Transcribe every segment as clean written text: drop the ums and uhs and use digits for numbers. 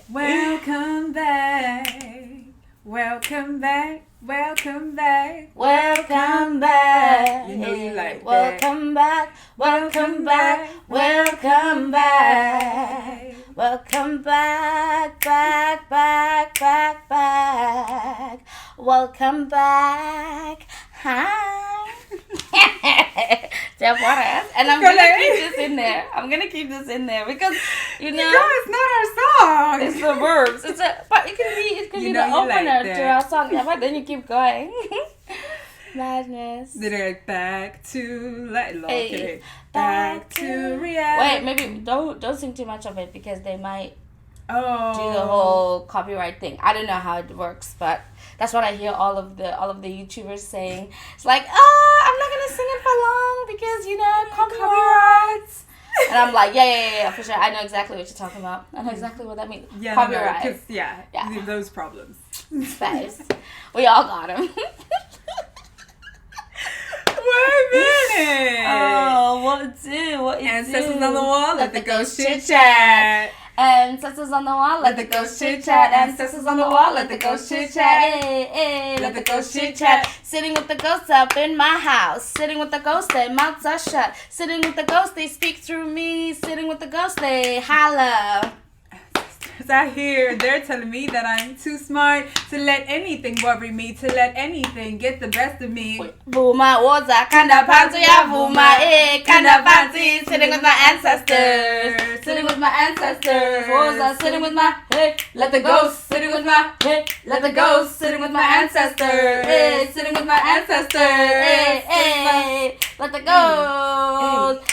Welcome back. Welcome back. Welcome back. Welcome back. You know you like welcome that. Back. Welcome back. Welcome back. Welcome back. Back. Welcome back. Hi. And I'm gonna keep this in there. Because it's not our song. It's the verbs. But it can be the opener to our song. Yeah, but then you keep going. Madness. Then they're like back to Hey, back to reality. Wait, maybe don't sing too much of it because they might do the Oh. whole copyright thing. I don't know how it works, but that's what I hear all of the YouTubers saying. It's like, I'm not gonna sing it for long because copyrights. And I'm like, yeah, for sure. I know exactly what you're talking about. I know exactly what that means. Yeah, Copyright. No, yeah, those problems. Space. We all got them. Wait a minute. Oh, what do? Ancestors on the wall, let the ghost chit chat. Ancestors on the wall, let the ghost chit chat. Ancestors on the wall, let the ghost chit chat. Hey, let the ghost chit chat. Sitting with the ghosts up in my house. Sitting with the ghosts, their mouths are shut. Sitting with the ghosts, they speak through me. Sitting with the ghosts, they holler. I hear they're telling me that I'm too smart to let anything worry me, to let anything get the best of me. Vuma waza kanda panty ya vuma kanda panty. Sitting with my ancestors. Sitting with my ancestors. Waza sitting with my let the ghost. Sitting with my let the ghost. Sitting with my ancestors. Sitting with my ancestors. Let the ghost.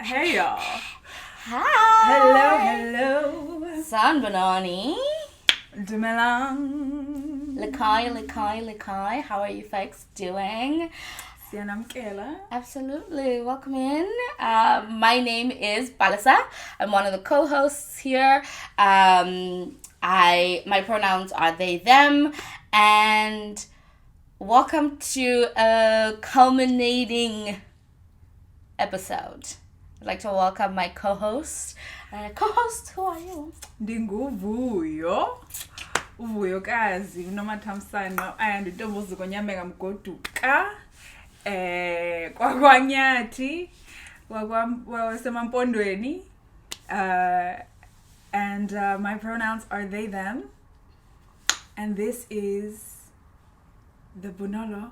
Hey y'all. Hi. Hello. San Banani. Dumelang. Likai. How are you folks doing? Sianam Kayla. Absolutely. Welcome in. My name is Palesa. I'm one of the co-hosts here. My pronouns are they, them. And welcome to a culminating episode. I'd like to welcome my co-host. Co-host, who are you? Ndinguvuyo. Uvuyo kazi unomathamsanqa ayandintombi uzikonyame ngamgoduka kwakwanyathi wasemampondweni and my pronouns are they them, and this is the Bonolo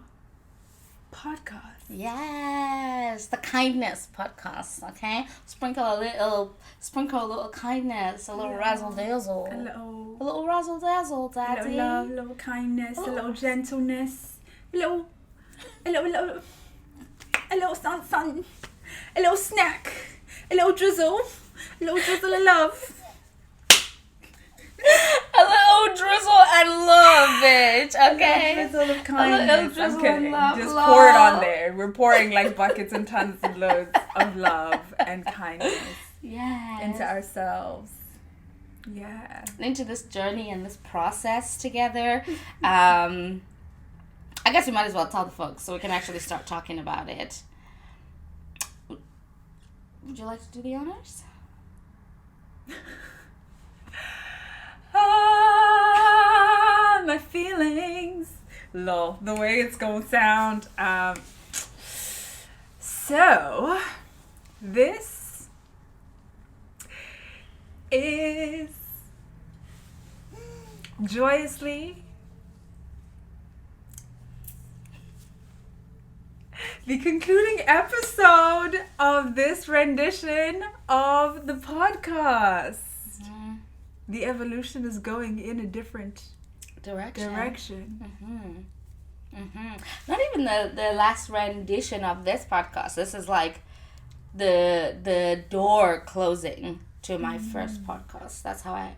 podcast. Yes, the kindness podcast. Okay, sprinkle a little kindness, a little razzle dazzle, A little razzle dazzle, daddy. little love, a little kindness, a little gentleness, a little sun, a little snack, a little drizzle of love. A little drizzle and love, bitch. Okay. A little drizzle of kindness. drizzle I'm kidding. of Just love. pour it on there. We're pouring like buckets and tons and loads of love and kindness into ourselves. Yeah. Into this journey and this process together. I guess we might as well tell the folks so we can actually start talking about it. Would you like to do the honors? My feelings. Lol, the way it's gonna sound. So, this is Joyously, the concluding episode of this rendition of the podcast. Mm-hmm. The evolution is going in a different direction. Not even the last rendition of this podcast. This is like the door closing to my first podcast. That's how I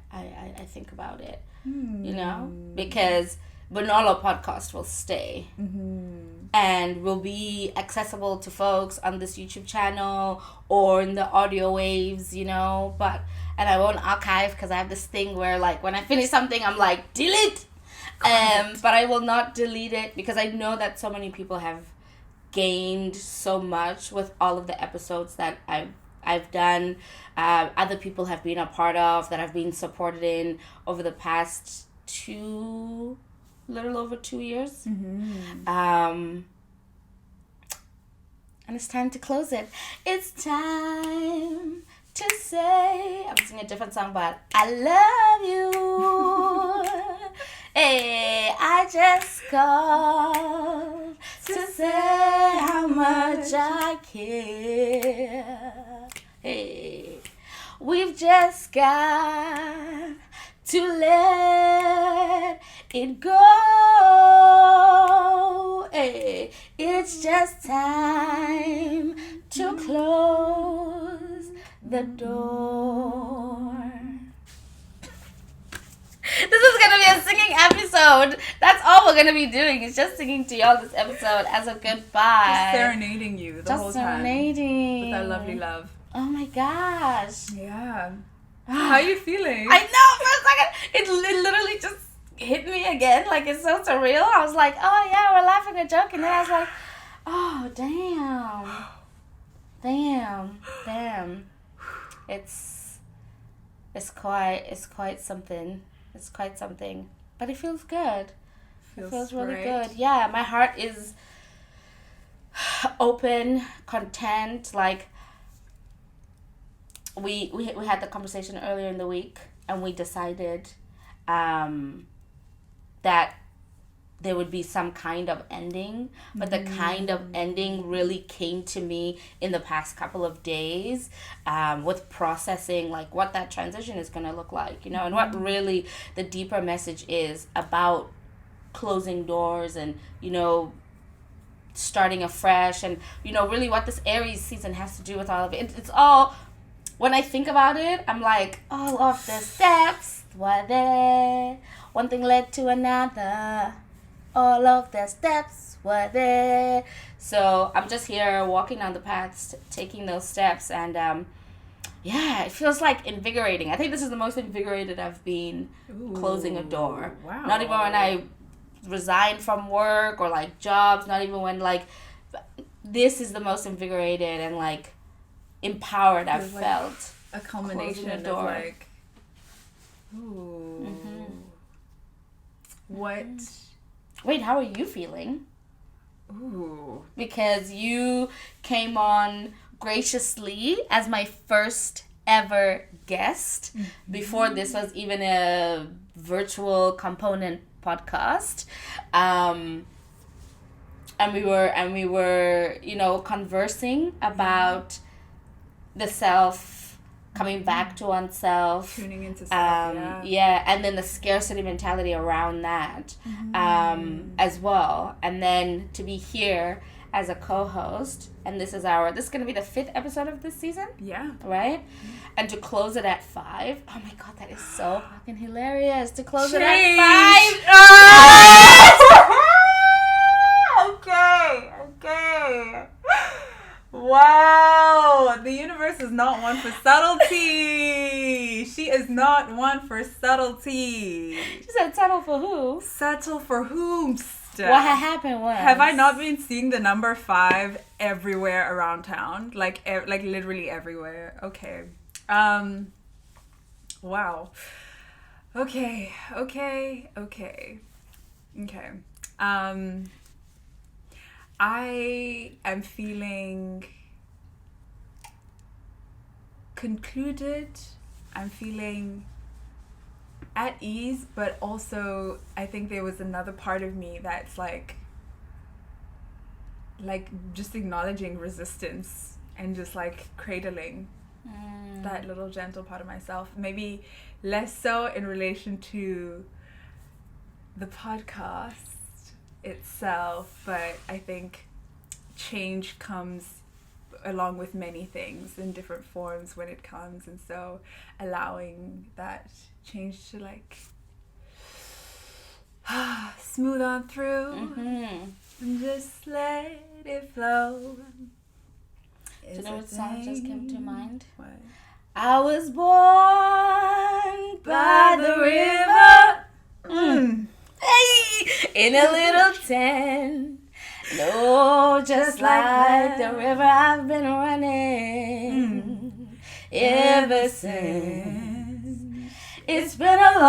think about it. You know, because Bonolo podcast will stay and will be accessible to folks on this YouTube channel or in the audio waves, you know, and I won't archive because I have this thing where like when I finish something I'm like delete, but I will not delete it because I know that so many people have gained so much with all of the episodes that I've done, other people have been a part of, that I've been supported in over the past little over 2 years. And it's time to close it. It's time to say, I'm singing a different song, but I love you. Hey, I just called to say how much I care. Hey, we've just got to let it go. Hey, it's just time to close the door. This is gonna be a singing episode. That's all we're gonna be doing. Is just singing to y'all this episode as a goodbye. Just serenading you the whole time. Serenading. With our lovely love. Oh my gosh. Yeah. How are you feeling? I know, for a second. It literally just hit me again. Like, it's so surreal. I was like, oh yeah, we're laughing and joking. And then I was like, oh, damn. It's quite something. It's quite something. But it feels good. It feels really good. Yeah, my heart is open, content. Like, we had the conversation earlier in the week, and we decided that there would be some kind of ending, but the kind of ending really came to me in the past couple of days, with processing like what that transition is going to look like, you know, and what really the deeper message is about closing doors and, you know, starting afresh, and, you know, really what this Aries season has to do with all of it. It's all, when I think about it, I'm like, all of the steps were there, one thing led to another. All of the steps were there. So I'm just here walking down the paths, taking those steps, and yeah, it feels like invigorating. I think this is the most invigorated I've been. Closing a door. Wow. Not even when I resigned from work or like jobs, not even when like, this is the most invigorated and like empowered I've felt. A culmination of like, ooh. What? Wait, how are you feeling? Ooh. Because you came on graciously as my first ever guest before this was even a virtual component podcast. And we were, you know, conversing about the self, coming back to oneself, tuning into self, and then the scarcity mentality around that, as well, and then to be here as a co-host, and this is going to be the 5th episode of this season, right? And to close it at 5, oh my god, that is so fucking hilarious, to close it at 5. Okay. Wow, the universe is not one for subtlety. She is not one for subtlety. She said settle for who? Settle for whom? What had happened was... Have I not been seeing the number 5 everywhere around town? Like literally everywhere. Okay. Wow. Okay. I am feeling concluded. I'm feeling at ease, but also I think there was another part of me that's like just acknowledging resistance and just like cradling that little gentle part of myself. Maybe less so in relation to the podcast itself, but I think change comes along with many things in different forms when it comes, and so allowing that change to like smooth on through and just let it flow. Do you know what song just came to mind? What? I was born by the river. Hey, in a little tent. No, just like the river I've been running ever since. It's been a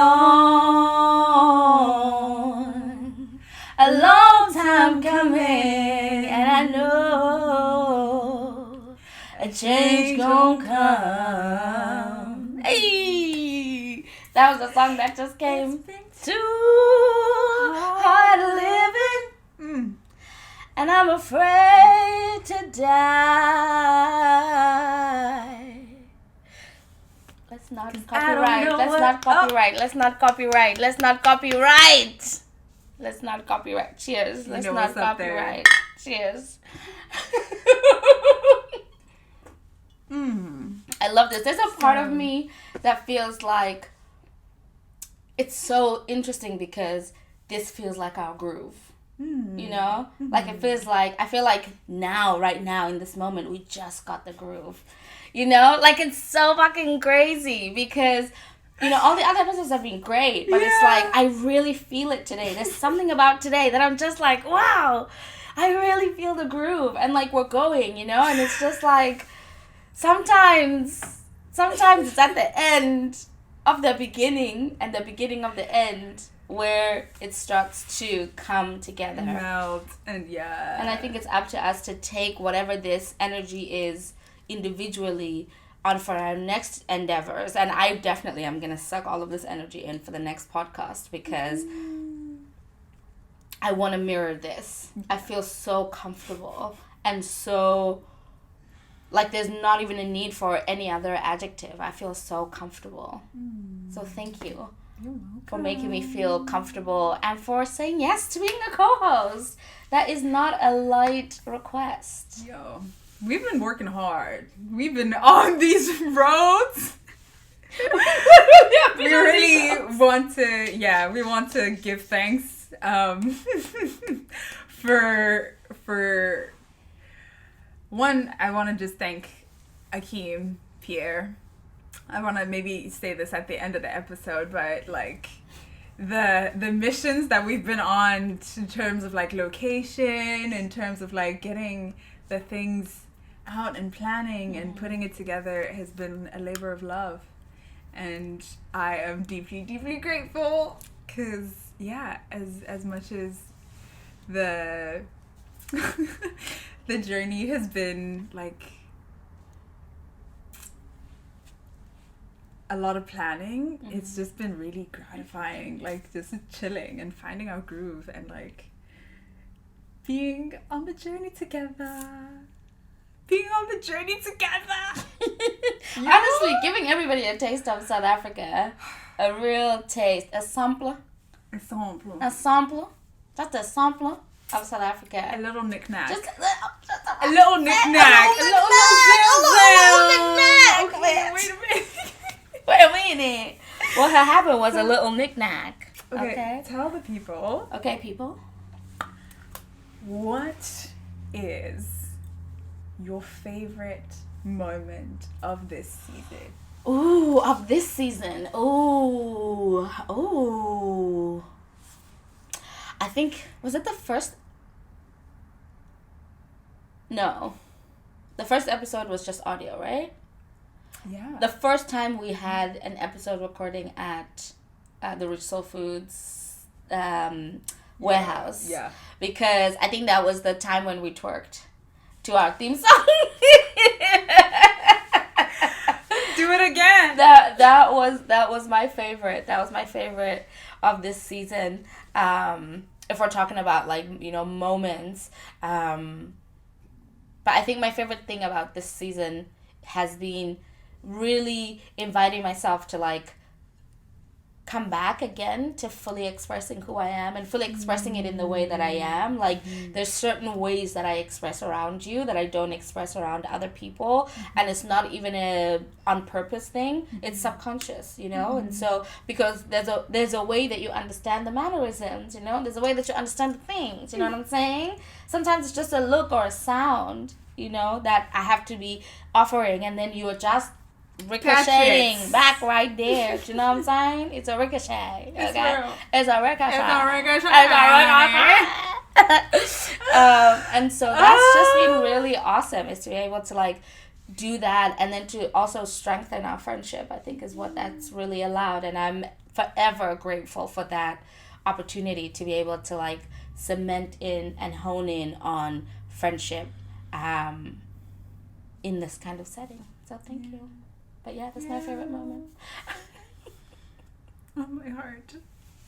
long time coming, and I know a change gon' come. Hey, that was the song that just came. Too hard living, and I'm afraid to die. Let's not copyright. Let's not copyright. Cheers. Let's not copyright. Cheers. I love this. There's a part of me that feels like it's so interesting because this feels like our groove. You know? Like it feels like, I feel like now, right now, in this moment, we just got the groove. You know? Like it's so fucking crazy because, you know, all the other episodes have been great, but it's like, I really feel it today. There's something about today that I'm just like, wow, I really feel the groove. And like we're going, you know? And it's just like, sometimes it's at the end of the beginning and the beginning of the end where it starts to come together. Melt, and And I think it's up to us to take whatever this energy is individually on for our next endeavors. And I definitely am going to suck all of this energy in for the next podcast because I want to mirror this. I feel so comfortable and so... like there's not even a need for any other adjective. I feel so comfortable. So thank you for making me feel comfortable and for saying yes to being a co-host. That is not a light request. Yo, we've been working hard. We've been on these roads. We really want to give thanks for one, I want to just thank Akeem, Pierre. I want to maybe say this at the end of the episode, but like the missions that we've been on in terms of like location, in terms of like getting the things out and planning and putting it together has been a labor of love. And I am deeply, deeply grateful because, as much as the... the journey has been like a lot of planning. It's just been really gratifying, like just chilling and finding our groove and like being on the journey together. Honestly, giving everybody a taste of South Africa, a real taste, a sampler. Just a sampler of South Africa. A little knick-knack. Just a little knick-knack. Okay, wait a minute. What had happened was a little knick-knack. Okay, tell the people. Okay, people. What is your favorite moment of this season? Ooh, of this season. Ooh. I think, was it the first? No. The first episode was just audio, right? Yeah. The first time we had an episode recording at the Rich Soul Foods warehouse. Yeah. Because I think that was the time when we twerked to our theme song. Do it again. That was my favorite. That was my favorite of this season. If we're talking about like, you know, moments. But I think my favorite thing about this season has been really inviting myself to like come back again to fully expressing who I am and fully expressing it in the way that I am. Like, there's certain ways that I express around you that I don't express around other people, and it's not even a on purpose thing. It's subconscious, you know. And so because there's a way that you understand the mannerisms, you know. There's a way that you understand the things, you know what I'm saying? Sometimes it's just a look or a sound, you know, that I have to be offering, and then you adjust, ricocheting back right there. Do you know what I'm saying? It's a ricochet. Okay, it's a ricochet. And so that's just been really awesome, is to be able to like do that, and then to also strengthen our friendship, I think, is what that's really allowed. And I'm forever grateful for that opportunity to be able to like cement in and hone in on friendship in this kind of setting. So thank you. But yeah, that's my favorite moment. Oh, my heart.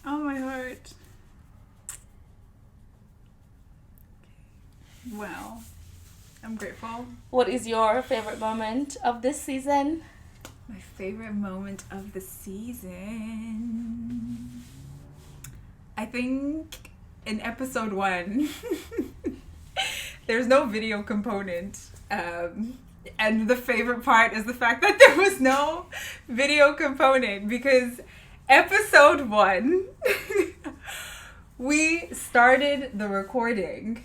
Oh, my heart. Well, I'm grateful. What is your favorite moment of this season? My favorite moment of the season, I think in episode 1, there's no video component. And the favorite part is the fact that there was no video component, because episode 1, we started the recording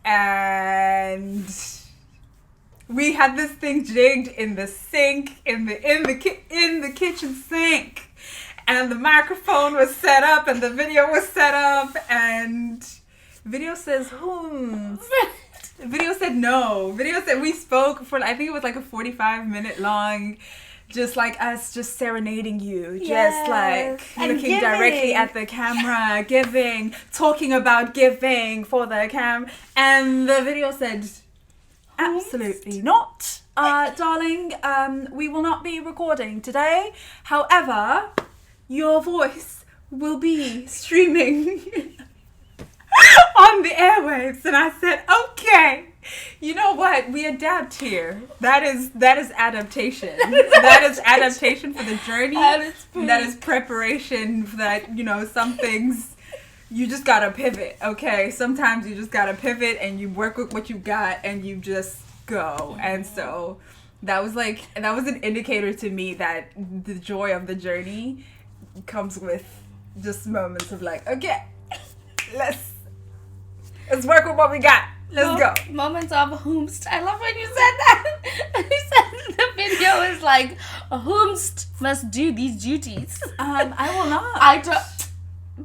and we had this thing jigged in the sink, in the kitchen sink, and the microphone was set up and the video was set up, and video says Video said no. Video said we spoke for, I think it was like a 45-minute long, just like us just serenading you. Yes. Just like and looking directly at the camera, talking about giving for the cam. And the video said, absolutely not. Darling, we will not be recording today. However, your voice will be streaming on the airwaves. And I said, okay, you know what, we adapt here. That is adaptation. That is adaptation for the journey. That is preparation for that, you know, some things you just gotta pivot. Okay, sometimes you just gotta pivot and you work with what you got and you just go. And so that was an indicator to me that the joy of the journey comes with just moments of like, okay, let's work with what we got. Let's go. Moments of whomst. I love when you said that. You said the video is like, whomst must do these duties. I will not.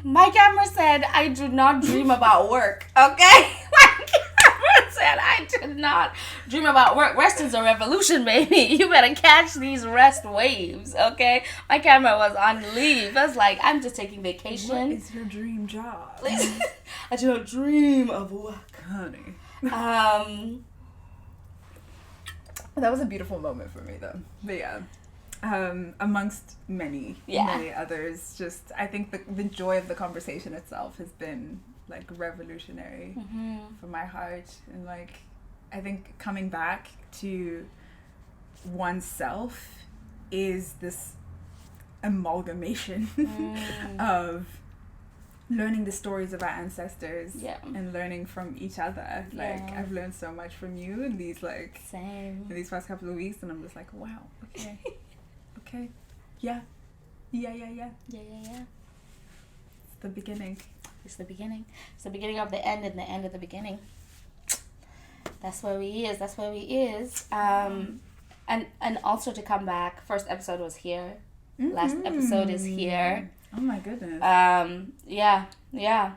My camera said I do not dream about work. Okay? My camera said I do not dream about work. Rest is a revolution, baby. You better catch these rest waves, okay? My camera was on leave. I was like, I'm just taking vacation. What is your dream job? I do not dream of work, honey. That was a beautiful moment for me, though. But yeah, amongst many others, just I think the joy of the conversation itself has been like revolutionary for my heart, and like I think coming back to oneself is this amalgamation of learning the stories of our ancestors and learning from each other. Like I've learned so much from you in these in these past couple of weeks, and I'm just like, wow, okay. Okay. Yeah. It's the beginning. It's the beginning. It's the beginning of the end and the end of the beginning. That's where we is. And also to come back, first episode was here. Last episode is here. Oh my goodness. Yeah.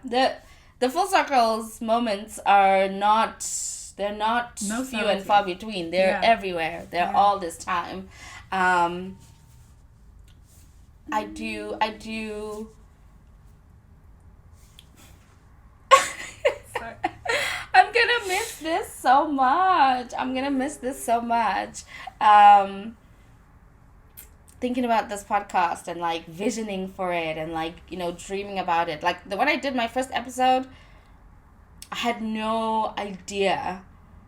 The full circles moments are not few and far between. They're everywhere. They're all this time. I do Sorry. I'm gonna miss this so much. Thinking about this podcast and like visioning for it and like, you know, dreaming about it. Like when I did my first episode, I had no idea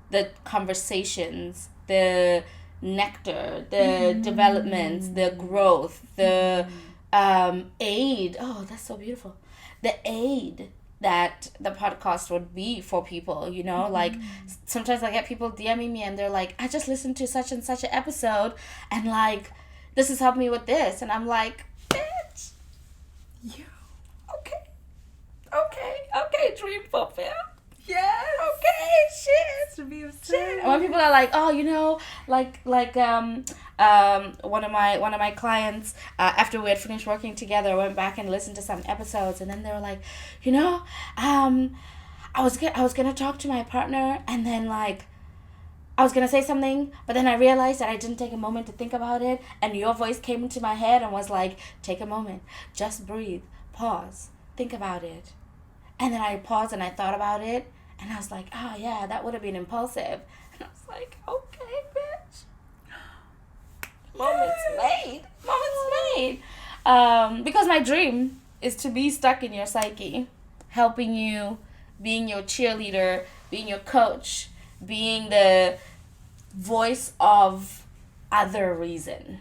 the conversations, the nectar, the developments, the growth, the aid. Oh, that's so beautiful. The aid that the podcast would be for people, you know, like sometimes I get people DMing me and they're like, I just listened to such and such an episode and like this has helped me with this, and I'm like, bitch, Yeah. okay, dream fulfilled. Yes. Okay, shit. To be Shit. And when people are like, oh, you know, like one of my clients, after we had finished working together, went back and listened to some episodes, and then they were like, you know, I was gonna talk to my partner, and then like I was gonna say something, but then I realized that I didn't take a moment to think about it, and your voice came into my head and was like, take a moment, just breathe, pause, think about it. And then I paused and I thought about it, and I was like, oh yeah, that would have been impulsive. And I was like, okay, bitch. Moments made. Because my dream is to be stuck in your psyche, helping you, being your cheerleader, being your coach, being the voice of other reason,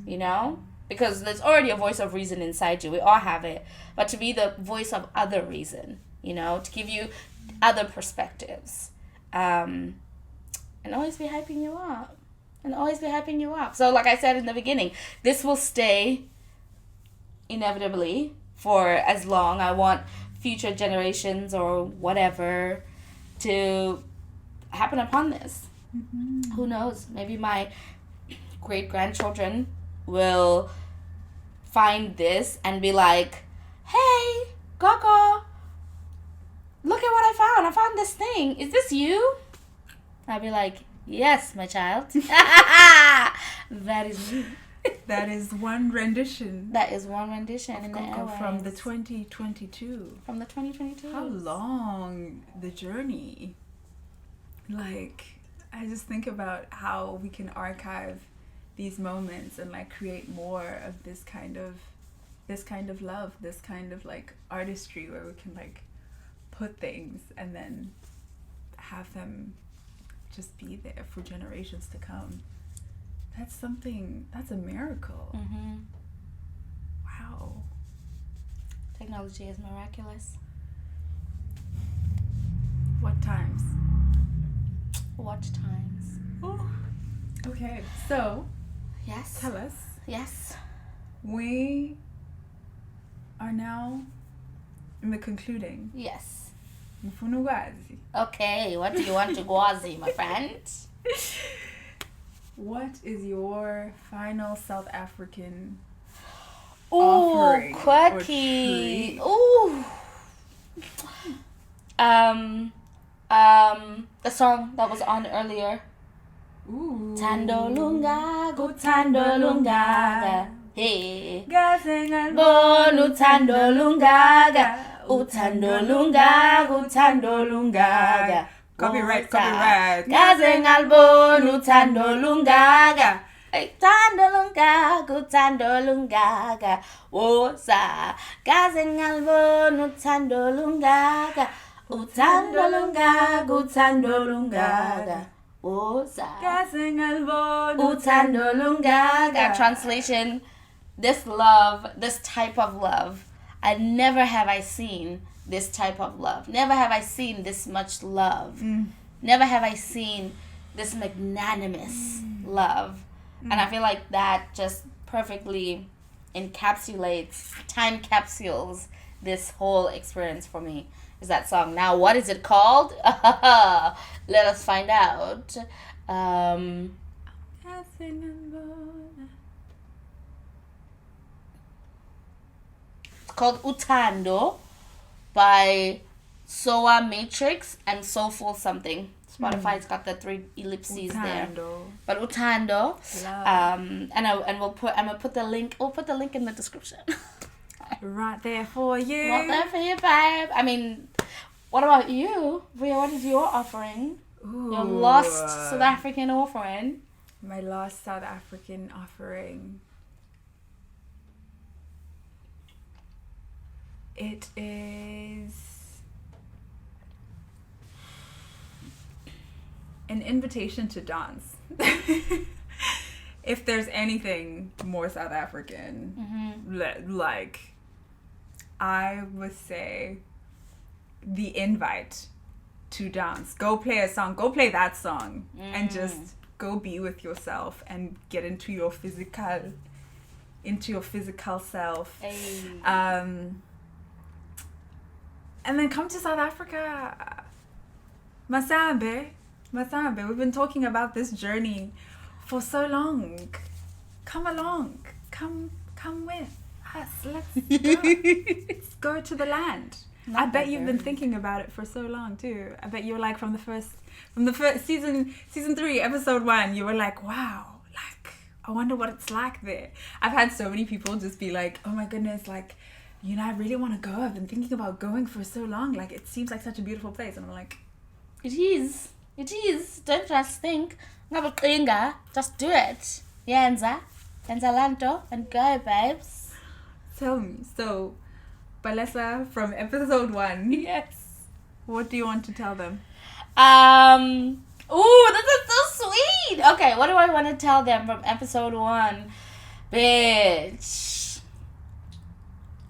you know? Because there's already a voice of reason inside you. We all have it. But to be the voice of other reason, you know, to give you other perspectives. And always be hyping you up. So like I said in the beginning, this will stay inevitably for as long. I want future generations or whatever to happen upon this. Who knows? Maybe my great-grandchildren will find this and be like, hey, Coco, look at what I found. I found this thing. Is this you? I'll be like, yes, my child. That is me. That is one rendition. That is one rendition of in the Coco airwaves. from the 2022. From the 2022. How long the journey. Like, I just think about how we can archive these moments and like create more of this kind of love, this kind of like artistry where we can like put things and then have them just be there for generations to come. That's a miracle. Wow. Technology is miraculous. What times? Oh. Okay, so Yes. tell us. Yes. We are now in the concluding. Yes. Mfunugwazi. Okay, what do you want to gwazi, my friend? What is your final South African Ooh, offering quirky. or Ooh. The song that was on earlier. Ooh. Tandolunga, gutandolunga. Hey. Gazengal Bonu tandolunga. Utandolunga, gutandolunga. Copyright. Gazengal bonu tandolunga. Tandolunga, gutandolunga. Wosa. Gazengal bonu tandolunga. Utandolunga, gutandolunga. Wosa. Gazengal bonu Utandolunga. Translation: this love, this type of love, never have I seen this type of love. Never have I seen this much love. Never have I seen this magnanimous love. And I feel like that just perfectly encapsulates, time capsules this whole experience for me. Is that song. Now, what is it called? Let us find out. It's called Utando by Soa Matrix and Soulful Something. Spotify's got the 3 ellipses there. But Utando. And we'll put. I'm gonna put the link. We'll put the link in the description. Right there for you. Right there for you, babe. I mean, what about you, Vuyo? What is your offering? Ooh. Your lost South African offering. My lost South African offering. It is an invitation to dance. if there's anything more South African, like, I would say the invite to dance. Go play a song. Go play that song. And just go be with yourself and get into your physical self. Hey. And then come to South Africa. Masambe. We've been talking about this journey for so long. Come along. Come with us. Let's go. Let's go to the land. I bet you've been thinking about it for so long too. I bet you were like from the first season 3, episode 1, you were like, wow, like, I wonder what it's like there. I've had so many people just be like, oh my goodness, like, you know, I really want to go. I've been thinking about going for so long. Like, it seems like such a beautiful place. And I'm like, it is. Don't just think. Just do it. Yenza lanto, and go, babes. Tell me. So, Palesa, from episode 1. Yes. What do you want to tell them? Ooh, this is so sweet. Okay, what do I want to tell them from episode 1? Bitch,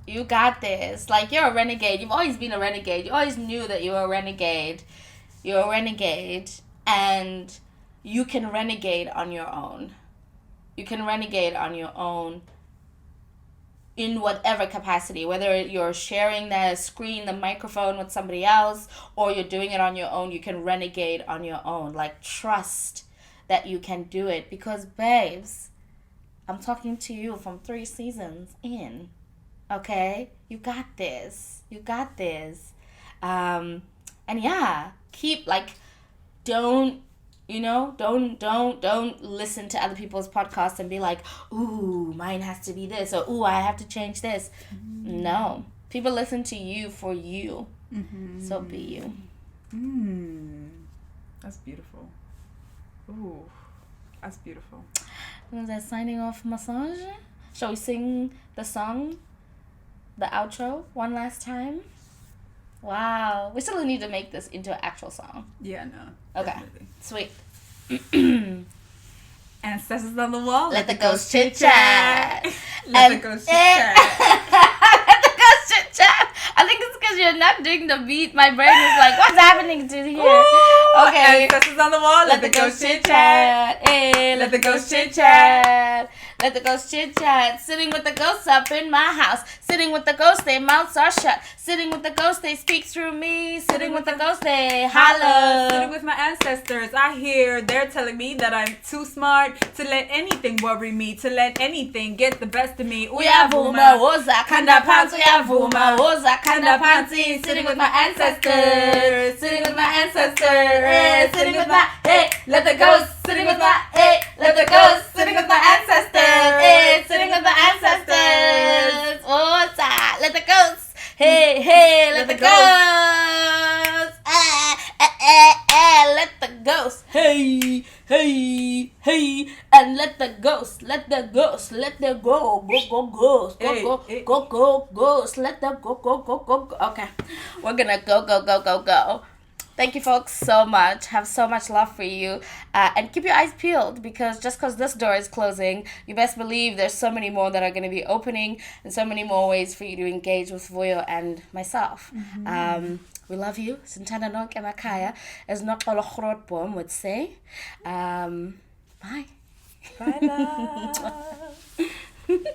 you got this. Like, you're a renegade. You've always been a renegade. You always knew that you were a renegade. You're a renegade, and you can renegade on your own. You can renegade on your own in whatever capacity, whether you're sharing the screen, the microphone with somebody else, or you're doing it on your own. You can renegade on your own. Like, trust that you can do it, because, babes, I'm talking to you from 3 seasons in. Okay? You got this. And yeah, keep, like, don't listen to other people's podcasts and be like, ooh, mine has to be this, or ooh, I have to change this. No. People listen to you for you. So be you. That's beautiful. Ooh, that's beautiful. Was that signing off massage? Shall we sing the song, the outro, one last time? Wow. We still need to make this into an actual song. Yeah, no. Okay. Definitely. Sweet. Ancestors on the wall. Let the ghost chit chat. Let the ghost chit chat. Let the ghost chit chat. I think it's because you're not doing the beat. My brain is like, what's happening to here? Ooh, okay. Ancestors on the wall. Let the ghost chit chat. Hey, let the ghost chit chat. Let the ghost chit chat. Sitting with the ghosts up in my house. Sitting with the ghosts, their mouths are shut. Sitting with the ghosts, they speak through me. Sitting with the ghosts, they holler. Sitting with my ancestors, I hear they're telling me that I'm too smart to let anything worry me, to let anything get the best of me. Uyavuma, woza kanda pansi. Uyavuma, woza kanda pansi. Sitting with my ancestors. Sitting with my ancestors. Sitting with my, hey, let the ghosts. Sitting with my, hey, let the ghosts. Sitting with my ancestors. Hey, sitting with the ancestors. What's that? Let the ghosts. Hey, let the ghosts. Let the ghosts. Hey, and let the ghosts. Let the ghosts. Let the go ghosts. Go ghosts. Let them go. Okay, we're gonna go. Thank you, folks, so much. Have so much love for you. And keep your eyes peeled, because just because this door is closing, you best believe there's so many more that are going to be opening, and so many more ways for you to engage with Vuyo and myself. We love you. Sintana nonke emakhaya, as Noxolo Grootboom would say. Bye. Bye, love.